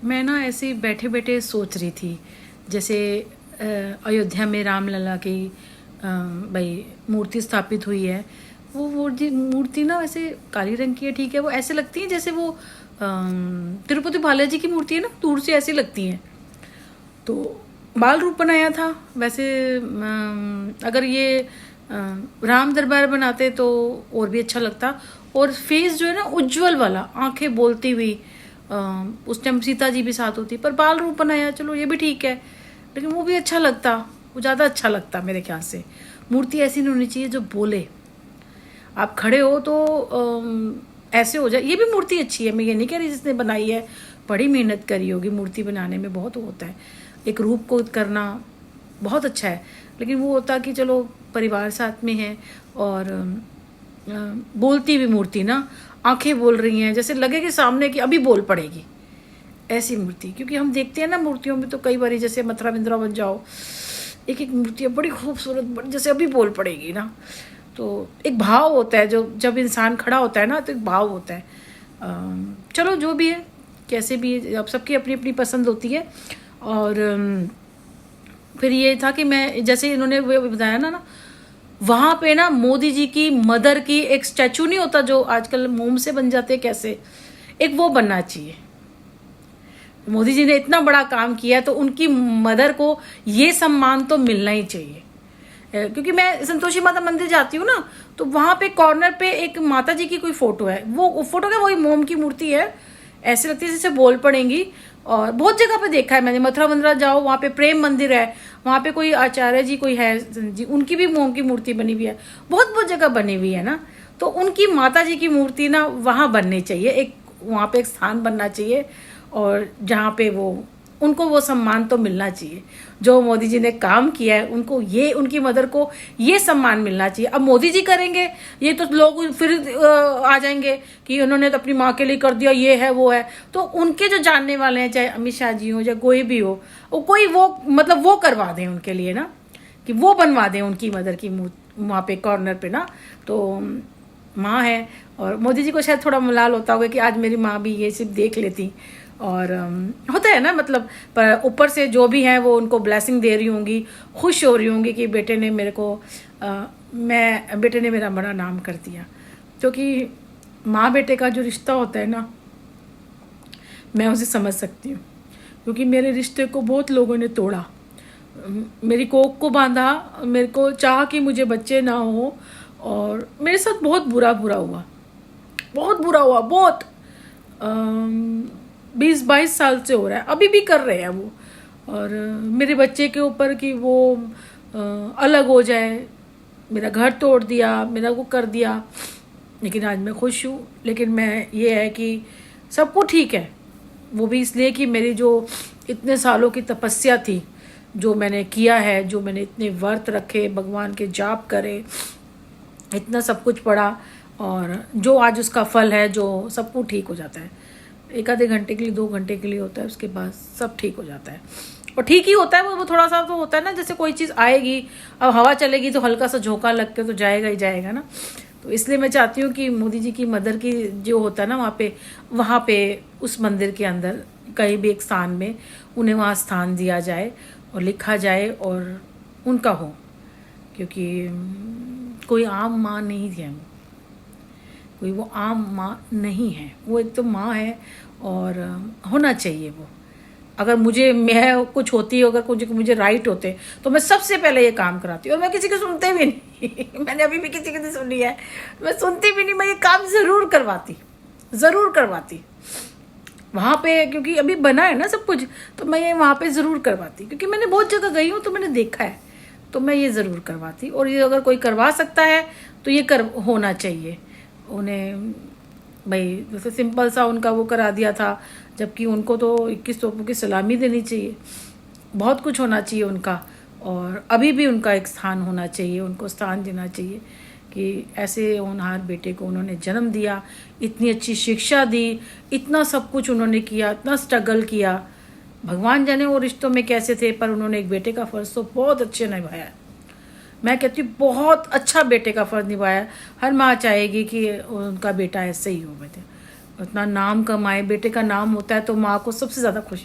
मैं ना ऐसे ही बैठे बैठे सोच रही थी, जैसे अयोध्या में रामलला की भाई मूर्ति स्थापित हुई है। वो मूर्ति मूर्ति ना वैसे काली रंग की है, ठीक है। वो ऐसे लगती है जैसे वो तिरुपति बालाजी की मूर्ति है ना, दूर से ऐसी लगती है। तो बाल रूप बनाया था। वैसे अगर ये राम दरबार बनाते तो और भी अच्छा लगता। और फेस जो है ना उज्जवल वाला, आंखें बोलती हुई, उस टाइम सीता जी भी साथ होती, पर बाल रूप बनाया, चलो ये भी ठीक है, लेकिन वो भी अच्छा लगता, वो ज़्यादा अच्छा लगता मेरे ख्याल से। मूर्ति ऐसी नहीं होनी चाहिए जो बोले। आप खड़े हो तो ऐसे हो जाए। ये भी मूर्ति अच्छी है, मैं ये नहीं कह रही जिसने बनाई है बड़ी मेहनत करी होगी, मूर्ति बनाने में बहुत होता है, एक रूप को करना बहुत अच्छा है। लेकिन वो होता कि चलो परिवार साथ में है और बोलती हुई मूर्ति ना, आंखें बोल रही हैं, जैसे लगे कि सामने की अभी बोल पड़ेगी, ऐसी मूर्ति। क्योंकि हम देखते हैं ना मूर्तियों में तो कई बार, जैसे मथुरा वृंदावन जाओ, एक एक मूर्तियाँ बड़ी खूबसूरत, जैसे अभी बोल पड़ेगी ना। तो एक भाव होता है, जो जब इंसान खड़ा होता है ना तो एक भाव होता है। चलो जो भी है, कैसे भी है, अब सबकी अपनी अपनी पसंद होती है। और फिर ये था कि मैं, जैसे इन्होंने वो बताया ना वहाँ पे ना मोदी जी की मदर की एक स्टैचू नहीं होता जो आजकल मोम से बन जाते, कैसे एक वो बनना चाहिए। मोदी जी ने इतना बड़ा काम किया तो उनकी मदर को ये सम्मान तो मिलना ही चाहिए। क्योंकि मैं संतोषी माता मंदिर जाती हूँ ना, तो वहाँ पे कॉर्नर पे एक माता जी की कोई फोटो है, वो फोटो क्या, वही मोम की मूर्ति है, ऐसे लगती है जैसे बोल पड़ेंगी। और बहुत जगह पे देखा है मैंने, मथुरा वृंदावन जाओ, वहाँ पे प्रेम मंदिर है, वहाँ पे कोई आचार्य जी कोई है जी, उनकी भी मोम की मूर्ति बनी हुई है, बहुत बहुत जगह बनी हुई है ना। तो उनकी माता जी की मूर्ति ना वहाँ बननी चाहिए, एक वहाँ पे एक स्थान बनना चाहिए, और जहाँ पे उनको वो सम्मान तो मिलना चाहिए जो मोदी जी ने काम किया है। उनको ये, उनकी मदर को ये सम्मान मिलना चाहिए। अब मोदी जी करेंगे ये तो लोग फिर आ जाएंगे कि उन्होंने तो अपनी माँ के लिए कर दिया, ये है वो है। तो उनके जो जानने वाले हैं, चाहे अमित शाह जी हो चाहे कोई भी हो, कोई वो मतलब वो करवा दें उनके लिए ना, कि वो बनवा दें उनकी मदर की वहाँ पे कॉर्नर पे ना। तो माँ है, और मोदी जी को शायद थोड़ा मलाल होता होगा कि आज मेरी माँ भी ये सिर्फ देख लेती। और होता है ना, मतलब पर ऊपर से जो भी है वो उनको ब्लेसिंग दे रही होंगी, खुश हो रही होंगी कि बेटे ने मेरे को बेटे ने मेरा बड़ा नाम कर दिया। क्योंकि माँ बेटे का जो रिश्ता होता है ना, मैं उसे समझ सकती हूँ। क्योंकि मेरे रिश्ते को बहुत लोगों ने तोड़ा, मेरी कोख को बांधा, मेरे को चाह कि मुझे बच्चे ना हो, और मेरे साथ बहुत बुरा हुआ, बहुत बुरा हुआ, बहुत 20-22 साल से हो रहा है, अभी भी कर रहे हैं वो। और मेरे बच्चे के ऊपर कि वो अलग हो जाए, मेरा घर तोड़ दिया, मेरा वो कर दिया। लेकिन आज मैं खुश हूँ। लेकिन मैं ये है कि सब कुछ ठीक है, वो भी इसलिए कि मेरी जो इतने सालों की तपस्या थी, जो मैंने किया है, जो मैंने इतने व्रत रखे, भगवान के जाप करे, इतना सब कुछ पढ़ा, और जो आज उसका फल है, जो सब कुछ ठीक हो जाता है। एक आधे घंटे के लिए, 2 घंटे के लिए होता है, उसके बाद सब ठीक हो जाता है। और ठीक ही होता है वो थोड़ा सा तो होता है ना, जैसे कोई चीज़ आएगी, अब हवा चलेगी तो हल्का सा झोंका लग के तो जाएगा ही जाएगा ना। तो इसलिए मैं चाहती हूँ कि मोदी जी की मदर की जो होता है ना, वहाँ पे उस मंदिर के अंदर कहीं भी एक स्थान में उन्हें वहाँ स्थान दिया जाए और लिखा जाए और उनका हो। क्योंकि कोई आम माँ नहीं है, कोई वो आम माँ नहीं है, वो एक तो माँ है, और होना चाहिए वो। अगर मैं कुछ होती, अगर मुझे राइट होते तो मैं सबसे पहले ये काम कराती। और मैं किसी को सुनते भी नहीं मैंने अभी भी किसी की नहीं सुनी है, मैं सुनती भी नहीं, मैं ये काम ज़रूर करवाती वहाँ पे। क्योंकि अभी बना है ना सब कुछ, तो मैं ये वहाँ पे ज़रूर करवाती, क्योंकि मैंने बहुत जगह गई हूँ तो मैंने देखा है, तो मैं ये ज़रूर करवाती। और ये अगर कोई करवा सकता है तो ये होना चाहिए उन्हें। भाई जैसे सिंपल सा उनका वो करा दिया था, जबकि उनको तो 21 तोपों की सलामी देनी चाहिए, बहुत कुछ होना चाहिए उनका। और अभी भी उनका एक स्थान होना चाहिए, उनको स्थान देना चाहिए कि ऐसे होनहार बेटे को उन्होंने जन्म दिया, इतनी अच्छी शिक्षा दी, इतना सब कुछ उन्होंने किया, इतना स्ट्रगल किया। भगवान जाने वो रिश्तों में कैसे थे, पर उन्होंने एक बेटे का फ़र्ज़ तो बहुत अच्छे निभाया। मैं कहती हूँ बहुत अच्छा बेटे का फ़र्ज़ निभाया। हर माँ चाहेगी कि उनका बेटा ऐसे ही हो, बेटे उतना नाम कमाए। बेटे का नाम होता है तो माँ को सबसे ज़्यादा खुशी